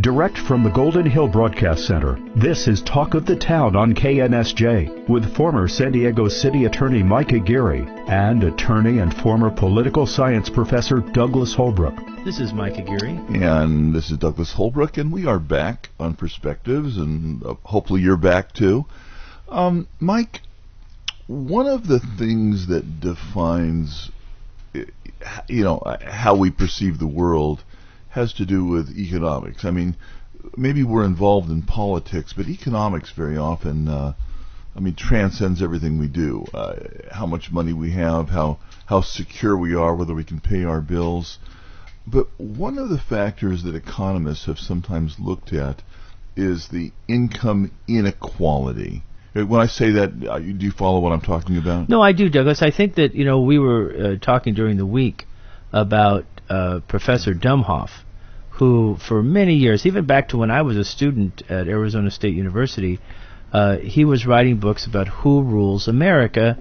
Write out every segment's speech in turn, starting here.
Direct from the Golden Hill Broadcast Center, this is Talk of the Town on KNSJ with former San Diego City Attorney Mike Aguirre and attorney and former political science professor Douglas Holbrook. This is Mike Aguirre. And this is Douglas Holbrook, and we are back on Perspectives, and hopefully you're back too. Mike, one of the things that defines, how we perceive the world has to do with economics. I mean, maybe we're involved in politics, but economics very often, transcends everything we do. How much money we have, how secure we are, whether we can pay our bills. But one of the factors that economists have sometimes looked at is the income inequality. When I say that, do you follow what I'm talking about? No, I do, Douglas. I think that, we were talking during the week about Professor Dumhoff, who for many years, even back to when I was a student at Arizona State University, he was writing books about who rules America,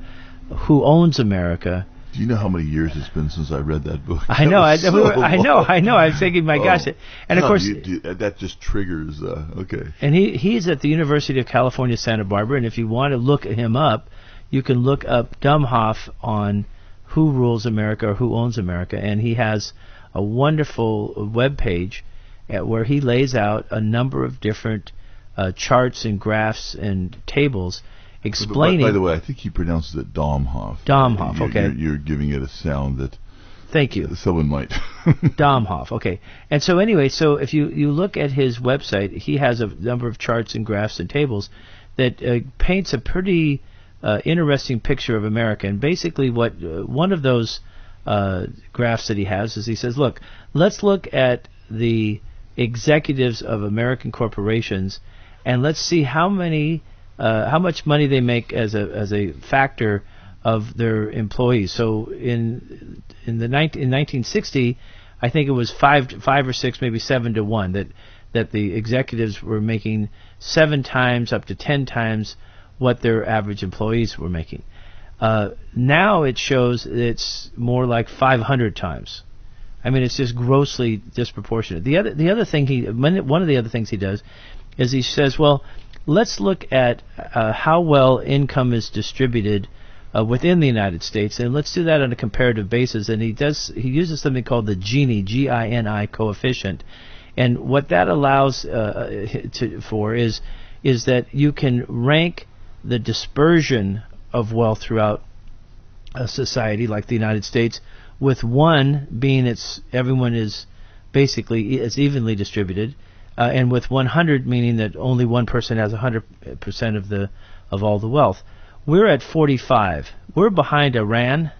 who owns America. Do you know how many years it's been since I read that book? I know. I know. I was thinking, my gosh. And of course, that just triggers. Okay. And he's at the University of California, Santa Barbara. And if you want to look him up, you can look up Dumhoff on who rules America or who owns America. And he has a wonderful web page where he lays out a number of different charts and graphs and tables explaining. By the way, I think he pronounces it Domhoff. Domhoff, okay. You're giving it a sound that. Thank you. Someone might. Domhoff, okay. And so anyway, so if you look at his website, he has a number of charts and graphs and tables that paints a pretty interesting picture of America. And basically what one of those graphs that he has is he says, look, let's look at the executives of American corporations and let's see how much money they make as a factor of their employees. So in 1960, I think it was 5 or 6, maybe 7 to 1 that the executives were making 7 times up to 10 times what their average employees were making. Now it shows it's more like 500 times. I mean, it's just grossly disproportionate. The other thing one of the other things he does is he says, well, let's look at how well income is distributed within the United States, and let's do that on a comparative basis. And he uses something called the Gini, G-I-N-I coefficient, and what that allows for is that you can rank the dispersion of wealth throughout a society like the United States, with 1 being everyone is basically it's evenly distributed, and with 100 meaning that only one person has 100% of all the wealth. We're at 45. We're behind Iran.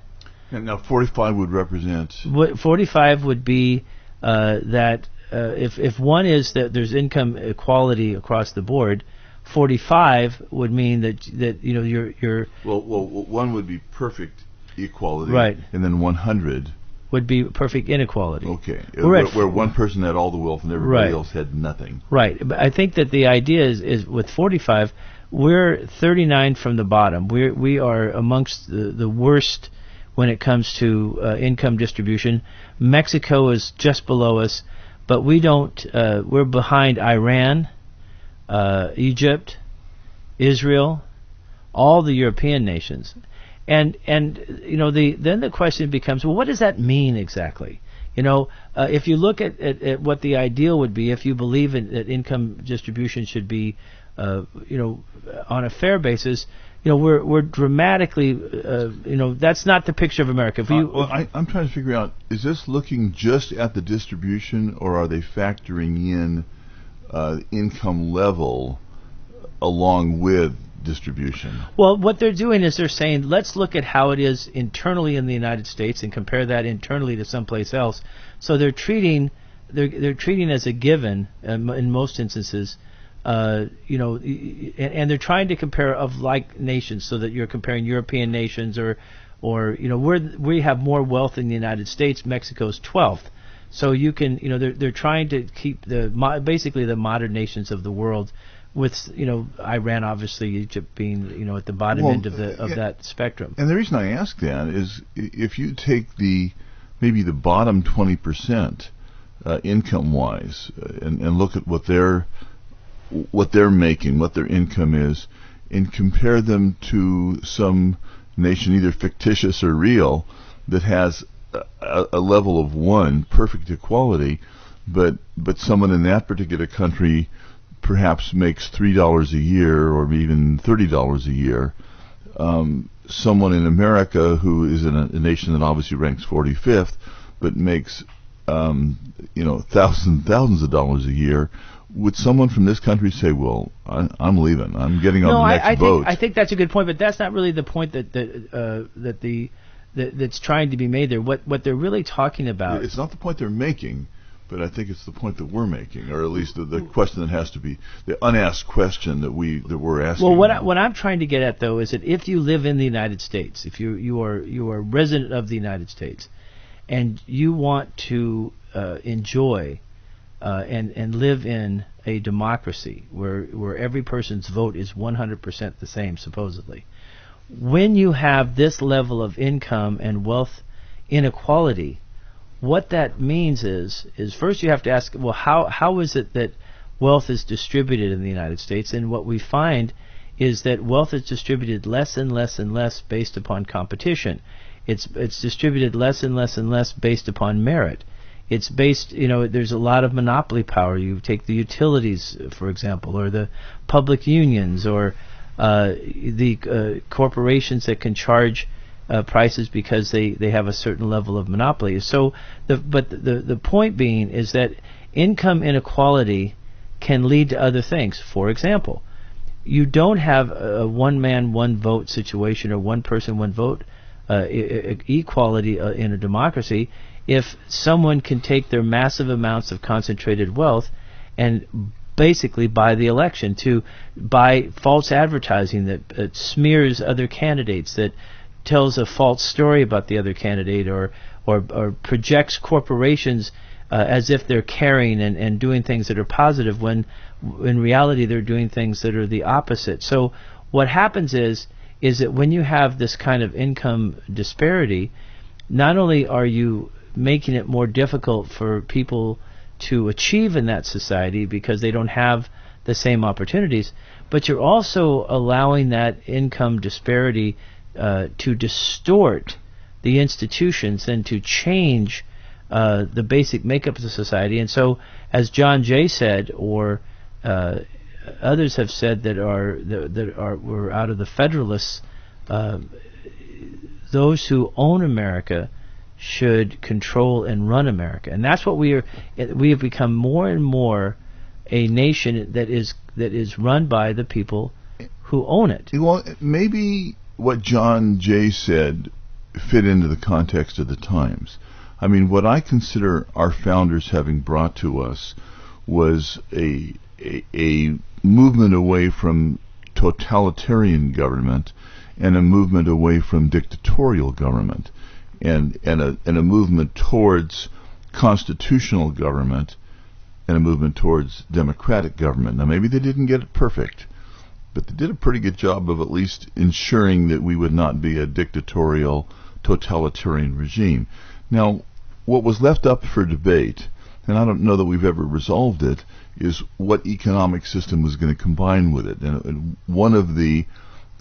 And now 45 would represent. 45 would be that if one is that there's income equality across the board. 45 would mean that you're well 1 would be perfect equality, right, and then 100 would be perfect inequality. Okay, where one person had all the wealth and everybody else had nothing. Right, but I think that the idea is with 45, we're 39 from the bottom. We are amongst the worst when it comes to income distribution. Mexico is just below us, but we don't. We're behind Iran, Egypt, Israel, all the European nations, and then the question becomes, well, what does that mean exactly? If you look at what the ideal would be, if you believe that income distribution should be, on a fair basis, we're dramatically, that's not the picture of America. If I'm trying to figure out, is this looking just at the distribution, or are they factoring in income level along with distribution? Well, what they're doing is they're saying, let's look at how it is internally in the United States and compare that internally to someplace else. So they're treating as a given in most instances, and they're trying to compare of like nations, so that you're comparing European nations or we have more wealth in the United States. Mexico's 12th. So you can, they're trying to keep basically the modern nations of the world, with Iran, obviously, Egypt being at the bottom end of that spectrum. And the reason I ask that is, if you take maybe the bottom 20%, income-wise, and look at what they're making, what their income is, and compare them to some nation, either fictitious or real, that has a level of one, perfect equality, but someone in that particular country perhaps makes $3 a year or even $30 a year. Someone in America who is in a nation that obviously ranks 45th, but makes thousands of dollars a year. Would someone from this country say, "Well, I'm leaving. I'm getting on the next boat"? I think that's a good point, but that's not really the point that's trying to be made there. What they're really talking about. It's not the point they're making, but I think it's the point that we're making, or at least the question that has to be the unasked question that we're asking. Well, what I'm trying to get at though is that if you live in the United States, if you are a resident of the United States, and you want to enjoy and live in a democracy where every person's vote is 100% the same, supposedly, when you have this level of income and wealth inequality, what that means is first you have to ask, well, how is it that wealth is distributed in the United States? And what we find is that wealth is distributed less and less and less based upon competition. It's distributed less and less and less based upon merit. It's based, there's a lot of monopoly power. You take the utilities, for example, or the public unions, or the corporations that can charge prices because they have a certain level of monopoly. So, the point being is that income inequality can lead to other things. For example, you don't have a one man, one vote situation or one person, one vote equality in a democracy if someone can take their massive amounts of concentrated wealth and basically buy the election, to buy false advertising that smears other candidates, that tells a false story about the other candidate, or projects corporations as if they're caring and doing things that are positive, when in reality they're doing things that are the opposite. So what happens is that when you have this kind of income disparity, not only are you making it more difficult for people to achieve in that society because they don't have the same opportunities, but you're also allowing that income disparity to distort the institutions and to change the basic makeup of the society. And so, as John Jay said, or others have said that were out of the Federalists, those who own America should control and run America. And that's what we have become more and more a nation that is run by the people who own it. Well, maybe what John Jay said fit into the context of the times. I mean, what I consider our founders having brought to us was a movement away from totalitarian government and a movement away from dictatorial government, and a movement towards constitutional government and a movement towards democratic government. Now, maybe they didn't get it perfect, but they did a pretty good job of at least ensuring that we would not be a dictatorial, totalitarian regime. Now, what was left up for debate, and I don't know that we've ever resolved it, is what economic system was going to combine with it. And one of the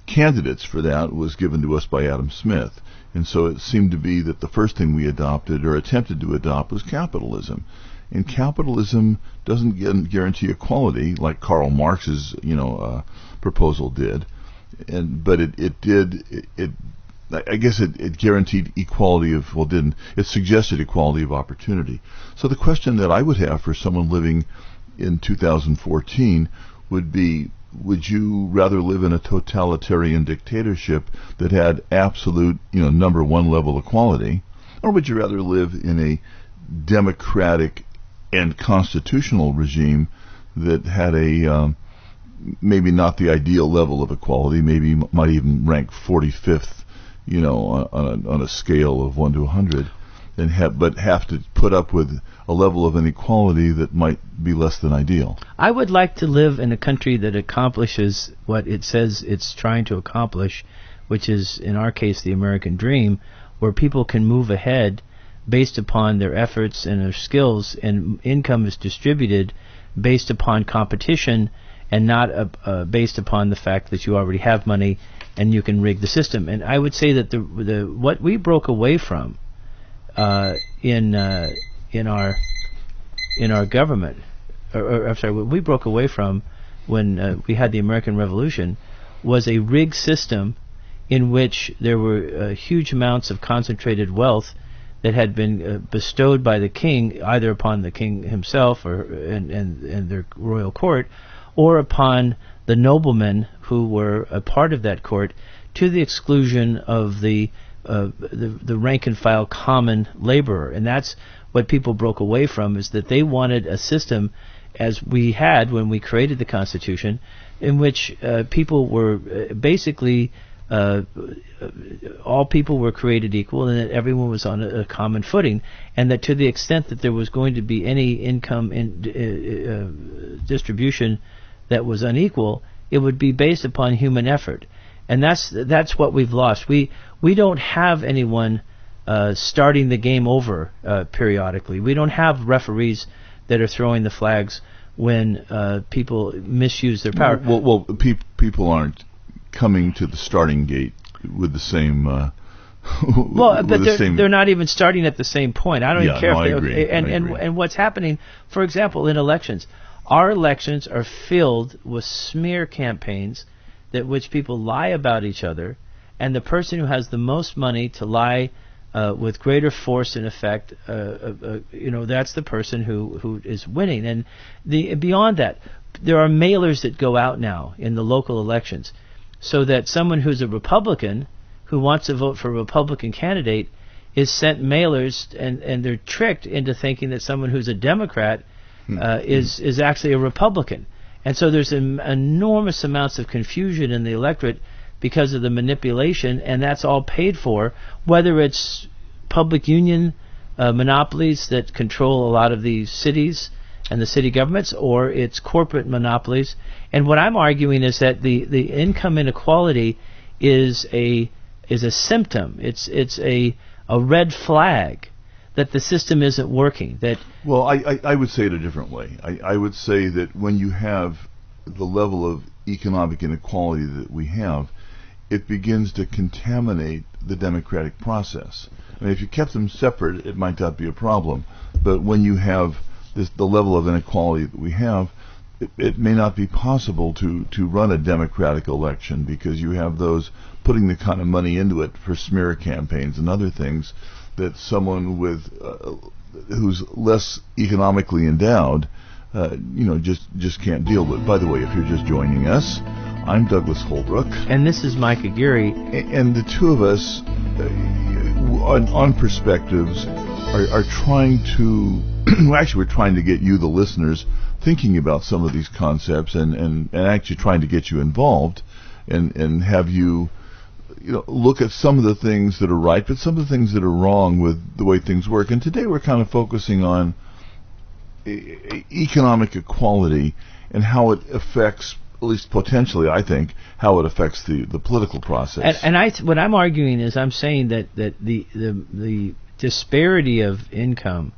candidates for that was given to us by Adam Smith. And so it seemed to be that the first thing we adopted or attempted to adopt was capitalism. And capitalism doesn't guarantee equality like Karl Marx's, proposal did. But it guaranteed equality of, it suggested equality of opportunity. So the question that I would have for someone living in 2014 would be, would you rather live in a totalitarian dictatorship that had absolute, number one level equality, or would you rather live in a democratic and constitutional regime that had a maybe not the ideal level of equality, maybe might even rank 45th, on a scale of 1 to 100, but have to put up with a level of inequality that might be less than ideal? I would like to live in a country that accomplishes what it says it's trying to accomplish, which is, in our case, the American dream, where people can move ahead based upon their efforts and their skills, and income is distributed based upon competition and not based upon the fact that you already have money and you can rig the system. And I would say that the what we broke away from in our government, or I'm sorry, what we broke away from when we had the American Revolution, was a rigged system in which there were huge amounts of concentrated wealth that had been bestowed by the king, either upon the king himself or and their royal court, or upon the noblemen who were a part of that court, to the exclusion of the rank and file common laborer. And that's what people broke away from, is that they wanted a system, as we had when we created the Constitution, in which people were basically all people were created equal, and that everyone was on a common footing, and that to the extent that there was going to be any income distribution that was unequal, it would be based upon human effort. And that's what we've lost. We don't have anyone starting the game over periodically. We don't have referees that are throwing the flags when people misuse their power. Well, people aren't coming to the starting gate with the same. They're not even starting at the same point. I don't even care. No, I agree. And what's happening, for example, in elections, our elections are filled with smear campaigns which people lie about each other, and the person who has the most money to lie with greater force and effect, that's the person who is winning. And beyond that, there are mailers that go out now in the local elections, so that someone who's a Republican who wants to vote for a Republican candidate is sent mailers, and they're tricked into thinking that someone who's a Democrat is actually a Republican. And so there's enormous amounts of confusion in the electorate because of the manipulation, and that's all paid for, whether it's public union monopolies that control a lot of the cities and the city governments, or it's corporate monopolies. And what I'm arguing is that the income inequality is a symptom. It's a red flag that the system isn't working. Well, I would say it a different way. I would say that when you have the level of economic inequality that we have, it begins to contaminate the democratic process. I mean, if you kept them separate, it might not be a problem. But when you have the level of inequality that we have, it may not be possible to run a democratic election, because you have those putting the kind of money into it for smear campaigns and other things that someone with who's less economically endowed just can't deal with. By the way, if you're just joining us, I'm Douglas Holbrook, and this is Micah Geary, and the two of us on Perspectives are trying to we're trying to get you, the listeners, thinking about some of these concepts, and actually trying to get you involved and have you look at some of the things that are right, but some of the things that are wrong with the way things work. And today we're kind of focusing on economic equality and how it affects, at least potentially, I think, how it affects the political process. And what I'm arguing is, I'm saying that the disparity of income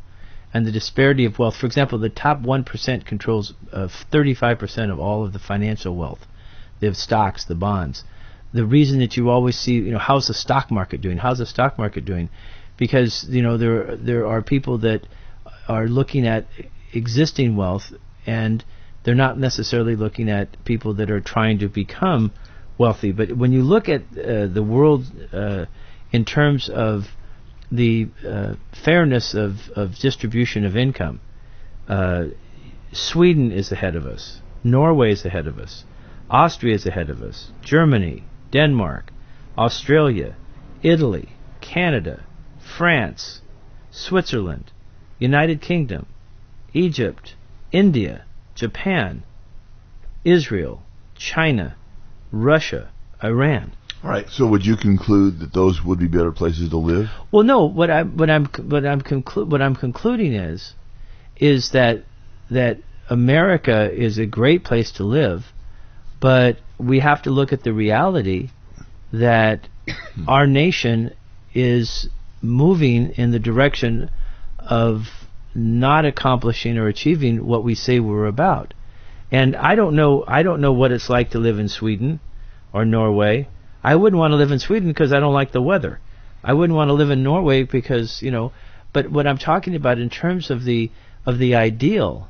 and the disparity of wealth, for example, the top 1% controls 35% of all of the financial wealth, the stocks, the bonds. The reason that you always see, how's the stock market doing? How's the stock market doing? Because there are people that are looking at existing wealth, and they're not necessarily looking at people that are trying to become wealthy. But when you look at the world in terms of the fairness of distribution of income, Sweden is ahead of us. Norway is ahead of us. Austria is ahead of us. Germany, Denmark, Australia, Italy, Canada, France, Switzerland, United Kingdom, Egypt, India, Japan, Israel, China, Russia, Iran. All right. So would you conclude that those would be better places to live? Well, no. What I'm concluding is that America is a great place to live, but we have to look at the reality that our nation is moving in the direction of not accomplishing or achieving what we say we're about. And I don't know what it's like to live in Sweden or Norway. I wouldn't want to live in Sweden because I don't like the weather. I wouldn't want to live in Norway because, but what I'm talking about in terms of the ideal,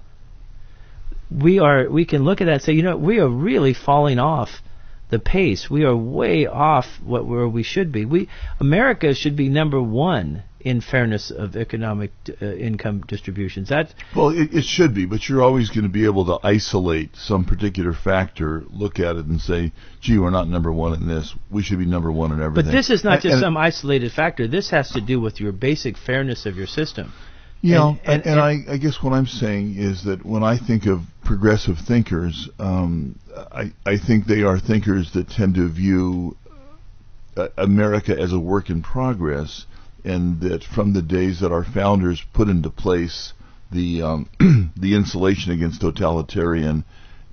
we can look at that and say, we are really falling off the pace. We are way off where we should be. America should be number one in fairness of economic income distributions. It should be, but you're always going to be able to isolate some particular factor, look at it and say, gee, we're not number one in this. We should be number one in everything. But this is not just some isolated factor. This has to do with your basic fairness of your system. Yeah, and I guess what I'm saying is that when I think of progressive thinkers, I think they are thinkers that tend to view America as a work in progress, and that from the days that our founders put into place the the insulation against totalitarian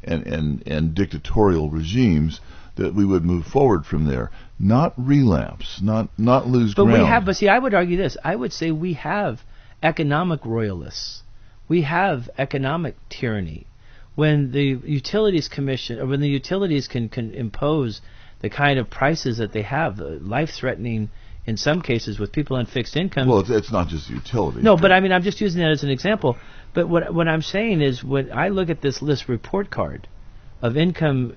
and dictatorial regimes, that we would move forward from there, not relapse, not lose ground. But see, I would argue this. I would say we have economic royalists. We have economic tyranny. When the utilities commission, or when the utilities can impose the kind of prices that they have, life-threatening in some cases with people on fixed income. Well, it's not just utilities. No, but I mean, I'm just using that as an example. But what I'm saying is, when I look at this list report card of income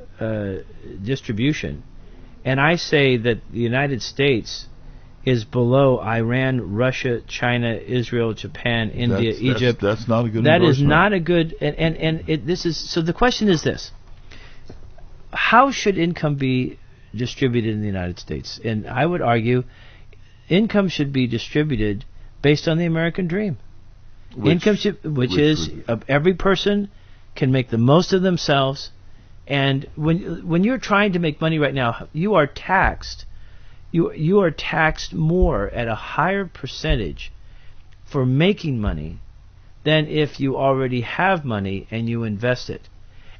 distribution, and I say that the United States is below Iran, Russia, China, Israel, Japan, India, Egypt. That's not a good That endorsement. is not a good, this is, so the question is this: how should income be distributed in the United States? And I would argue income should be distributed based on the American dream. Which is every person can make the most of themselves, and when you're trying to make money right now, you are taxed. You are taxed more at a higher percentage for making money than if you already have money and you invest it.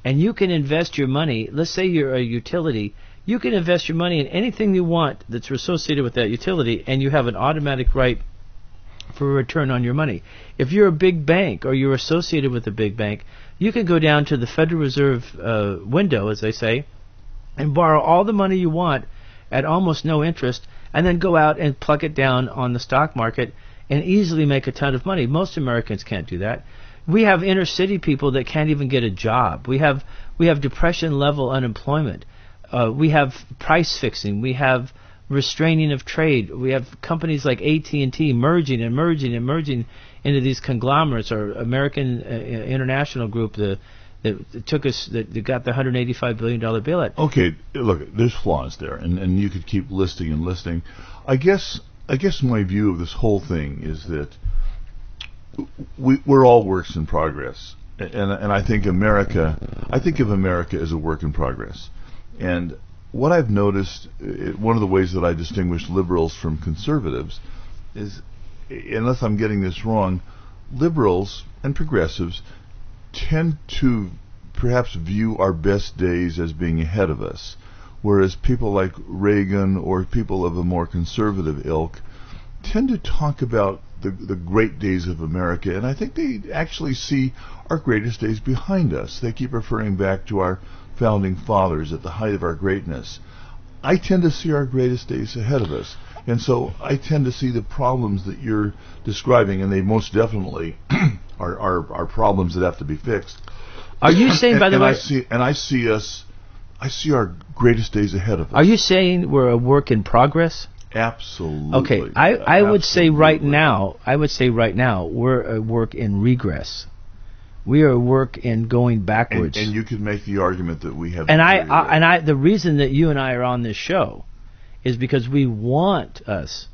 And you can invest your money, let's say you're a utility, you can invest your money in anything you want that's associated with that utility, and you have an automatic right for a return on your money. If you're a big bank or you're associated with a big bank, you can go down to the Federal Reserve window, as they say, and borrow all the money you want at almost no interest, and then go out and plug it down on the stock market and easily make a ton of money. Most Americans can't do that. We have inner city people that can't even get a job. We have depression level unemployment. We have price fixing. We have restraining of trade. We have companies like AT&T merging into these conglomerates, or American International Group, that got the $185 billion bailout. Okay, look, there's flaws there, and you could keep listing and listing. I guess my view of this whole thing is that we're all works in progress, and I think of America as a work in progress. And what I've noticed, one of the ways that I distinguish liberals from conservatives is, unless I'm getting this wrong, liberals and progressives tend to perhaps view our best days as being ahead of us, whereas people like Reagan or people of a more conservative ilk tend to talk about the great days of America, and I think they actually see our greatest days behind us. They keep referring back to our founding fathers at the height of our greatness. I tend to see our greatest days ahead of us, and so I tend to see the problems that you're describing, and they most definitely are problems that have to be fixed. Are you saying, by the way, I see our greatest days ahead of us. Are you saying we're a work in progress? Absolutely. Okay, I would say right now, we're a work in regress. We are a work in going backwards. And you could make the argument that we have. And the reason that you and I are on this show is because we want us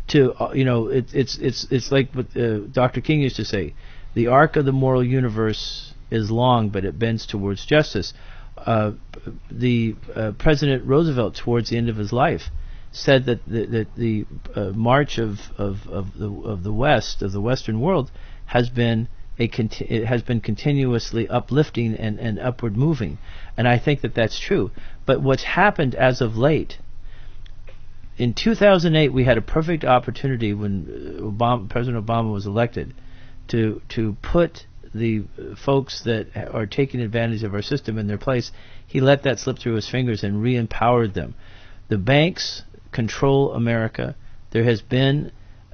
to, it's like what Dr. King used to say: the arc of the moral universe is long, but it bends towards justice. President Roosevelt, towards the end of his life, said that the march of the West, of the Western world, has been continuously uplifting and upward moving, and I think that that's true. But what's happened as of late in 2008, we had a perfect opportunity when President Obama was elected to put the folks that are taking advantage of our system in their place. He let that slip through his fingers and re-empowered them. The banks control America. There has been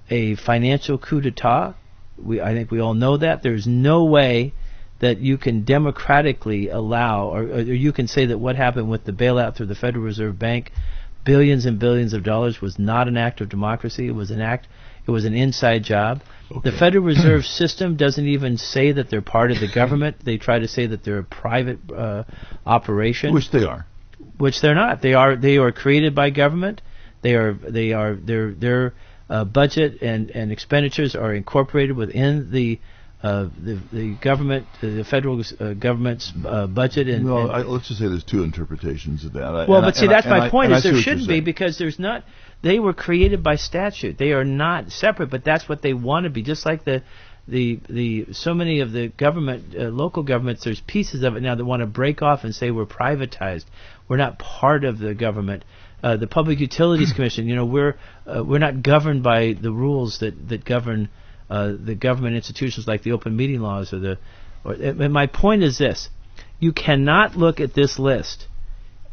a financial coup d'etat. I think we all know that. There's no way that you can democratically allow, or you can say that what happened with the bailout through the Federal Reserve Bank, billions and billions of dollars, was not an act of democracy. It was an inside job. Okay. The Federal Reserve System doesn't even say that they're part of the government. They try to say that they're a private operation, which they are. Which they're not. They are created by government. Their budget and expenditures are incorporated within the government, the federal government's budget. Let's just say there's two interpretations of that. That's my point. Is there shouldn't be, because there's not. They were created by statute. They are not separate, but that's what they want to be. Just like the so many of the government, local governments, there's pieces of it now that want to break off and say we're privatized. We're not part of the government. The Public Utilities Commission, we're not governed by the rules that govern the government institutions like the open meeting laws and my point is this: you cannot look at this list,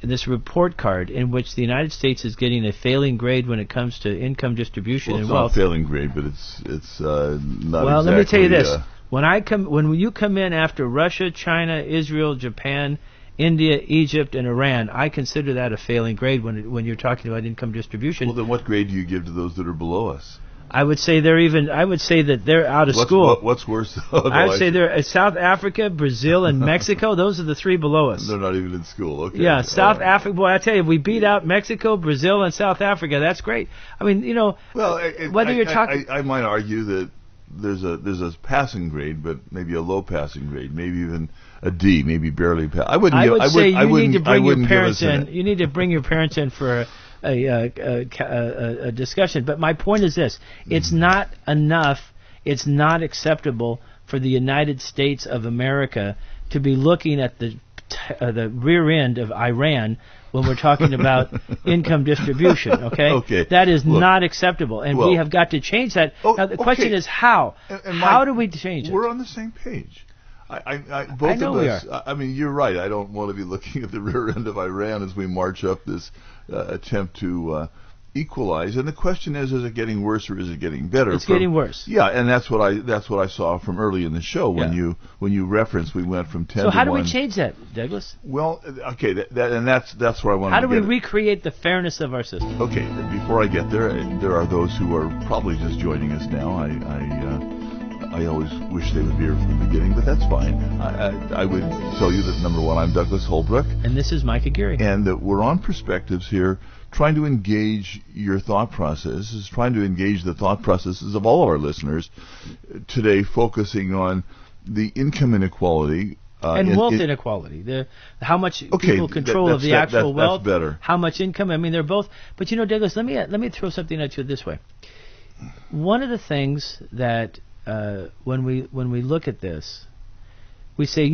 this report card, in which the United States is getting a failing grade when it comes to income distribution and wealth. It's not a failing grade, but it's not. Well, exactly, let me tell you this: when you come in after Russia, China, Israel, Japan, India, Egypt, and Iran, I consider that a failing grade when you're talking about income distribution. Well, then what grade do you give to those that are below us? I would say that they're out of school. What's worse? I would say they're South Africa, Brazil, and Mexico. Those are the three below us. They're not even in school. Okay. Yeah, South Africa. Boy, I tell you, we beat out Mexico, Brazil, and South Africa. That's great. I mean, whether you're talking, I might argue that there's a passing grade, but maybe a low passing grade, maybe even a D, maybe barely pass. I would say you need to bring your parents in. You need to bring your parents in for a discussion. But my point is this: it's not enough. It's not acceptable for the United States of America to be looking at the rear end of Iran when we're talking about income distribution. Okay, that is not acceptable, and we have got to change that. Now the question is how. How do we change it? We're on the same page. Both of us. I mean, you're right. I don't want to be looking at the rear end of Iran as we march up this attempt to equalize. And the question is it getting worse or is it getting better? It's getting worse. Yeah, and that's what I saw from early in the show when you referenced we went from 10 to 1. So how do we change that, Douglas? Well, okay, that's where I want to. How do we recreate the fairness of our system? Okay, before I get there are those who are probably just joining us now. I always wish they would be here from the beginning, but that's fine. I would tell you that, number one, I'm Douglas Holbrook. And this is Micah Geary. And that we're on Perspectives here, trying to engage your thought processes, trying to engage the thought processes of all of our listeners today, focusing on the income inequality. And wealth inequality. How much people control of the actual wealth. That's better. How much income. I mean, they're both. But, Douglas, let me throw something at you this way. One of the things that when we look at this, we say,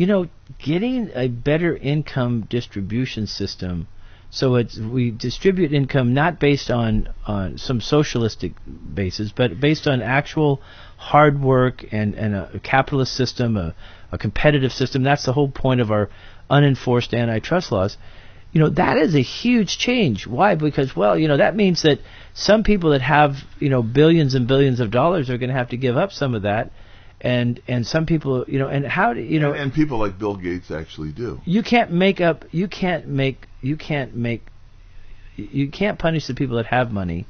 getting a better income distribution system, so we distribute income not based on some socialistic basis, but based on actual hard work and a capitalist system, a competitive system. That's the whole point of our unenforced antitrust laws. That is a huge change. Why? Because, that means that some people that have, billions and billions of dollars are going to have to give up some of that. And some people, and how do, and people like Bill Gates actually do. You can't punish the people that have money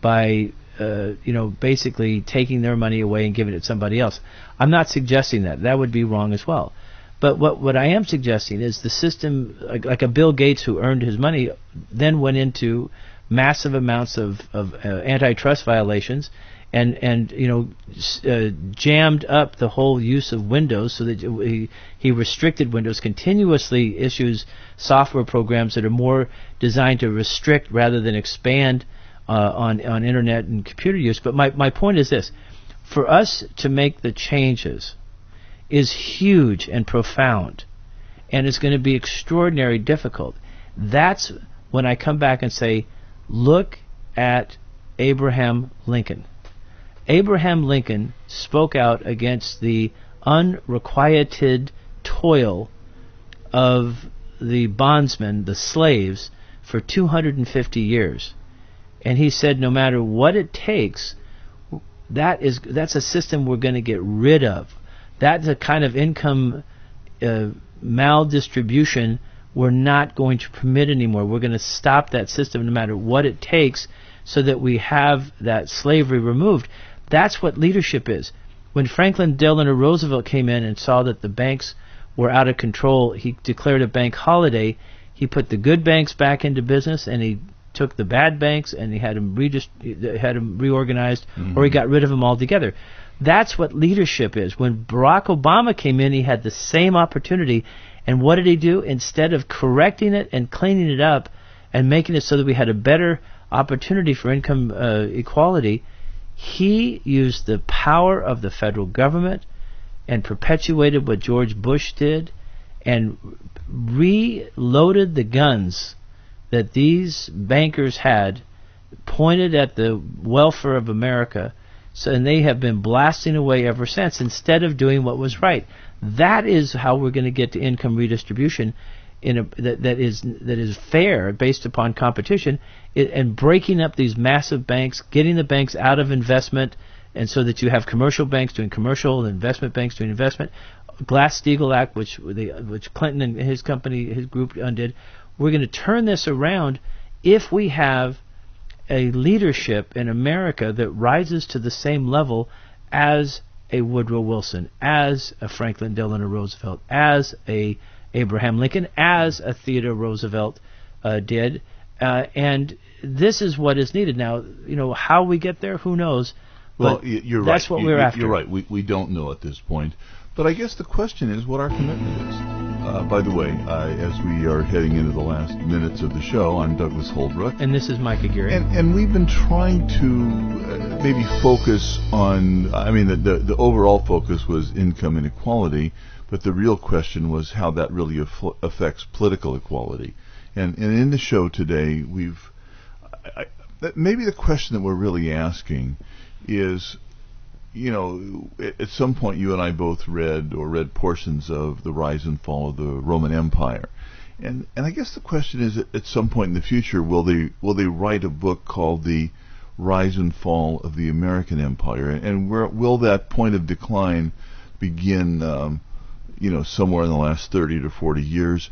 by, basically taking their money away and giving it to somebody else. I'm not suggesting that. That would be wrong as well. But what I am suggesting is the system, like a Bill Gates who earned his money, then went into massive amounts of antitrust violations, and jammed up the whole use of Windows, so that he restricted Windows, continuously issues software programs that are more designed to restrict rather than expand on internet and computer use. But my point is this: for us to make the changes is huge and profound, and it's going to be extraordinarily difficult. That's when I come back and say, look at Abraham Lincoln. Abraham Lincoln spoke out against the unrequited toil of the bondsmen, the slaves, for 250 years. And he said no matter what it takes, that's a system we're going to get rid of. That's a kind of income maldistribution we're not going to permit anymore. We're going to stop that system no matter what it takes so that we have that slavery removed. That's what leadership is. When Franklin Delano Roosevelt came in and saw that the banks were out of control, he declared a bank holiday. He put the good banks back into business, and he took the bad banks and he had them reorganized, or he got rid of them altogether. That's what leadership is. When Barack Obama came in, he had the same opportunity, and what did he do? Instead of correcting it and cleaning it up and making it so that we had a better opportunity for income equality, he used the power of the federal government and perpetuated what George Bush did and reloaded the guns that these bankers had pointed at the welfare of America, and they have been blasting away ever since instead of doing what was right. That is how we're going to get to income redistribution that is fair based upon competition, and breaking up these massive banks, getting the banks out of investment, and so that you have commercial banks doing commercial and investment banks doing investment. Glass-Steagall Act, which Clinton and his group undid. We're going to turn this around if we have a leadership in America that rises to the same level as a Woodrow Wilson, as a Franklin Delano Roosevelt, as a Abraham Lincoln, as a Theodore Roosevelt did. And this is what is needed. Now, how we get there, who knows? Well, you're right. That's what we're after. You're right. We don't know at this point. But I guess the question is what our commitment is. By the way, as we are heading into the last minutes of the show, I'm Douglas Holbrook. And this is Micah Geary. And we've been trying to maybe focus on, the overall focus was income inequality, but the real question was how that really affects political equality. And in the show today, maybe the question that we're really asking is, at some point you and I both read portions of the rise and fall of the Roman Empire, and I guess the question is, at some point in the future, will they write a book called The Rise and Fall of the American Empire, and where will that point of decline begin? Somewhere in the last 30 to 40 years,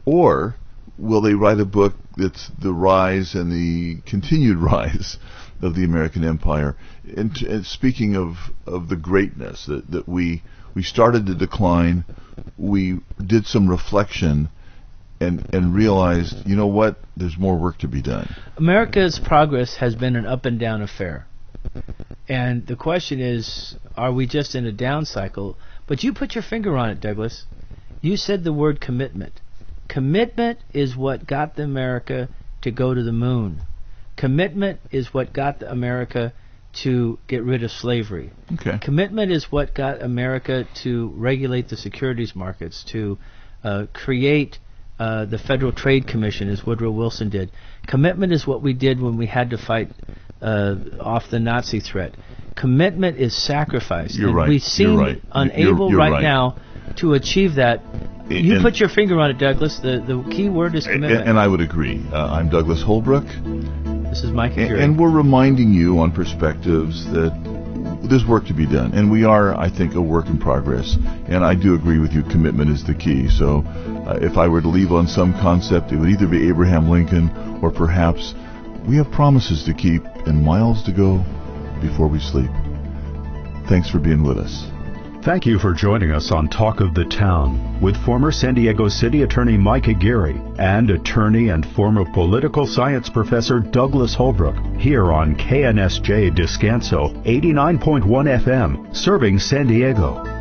or will they write a book that's the rise and the continued rise of the American Empire? And speaking of the greatness that we started to decline, we did some reflection and realized, there's more work to be done. America's progress has been an up and down affair. And the question is, are we just in a down cycle? But you put your finger on it, Douglas. You said the word commitment. Commitment is what got America to go to the moon. Commitment is what got America to get rid of slavery. Okay. Commitment is what got America to regulate the securities markets, to create the Federal Trade Commission, as Woodrow Wilson did. Commitment is what we did when we had to fight off the Nazi threat. Commitment is sacrifice. You're and right. we seem unable you're right right now to achieve that. You put your finger on it, Douglas. The key word is commitment. And I would agree. I'm Douglas Holbrook. This is Micah Geary. And we're reminding you on Perspectives that there's work to be done. And we are, I think, a work in progress. And I do agree with you, commitment is the key. So if I were to leave on some concept, it would either be Abraham Lincoln, or perhaps we have promises to keep and miles to go before we sleep. Thanks for being with us. Thank you for joining us on Talk of the Town with former San Diego City Attorney Micah Geary and attorney and former political science professor Douglas Holbrook here on KNSJ Descanso 89.1 FM, serving San Diego.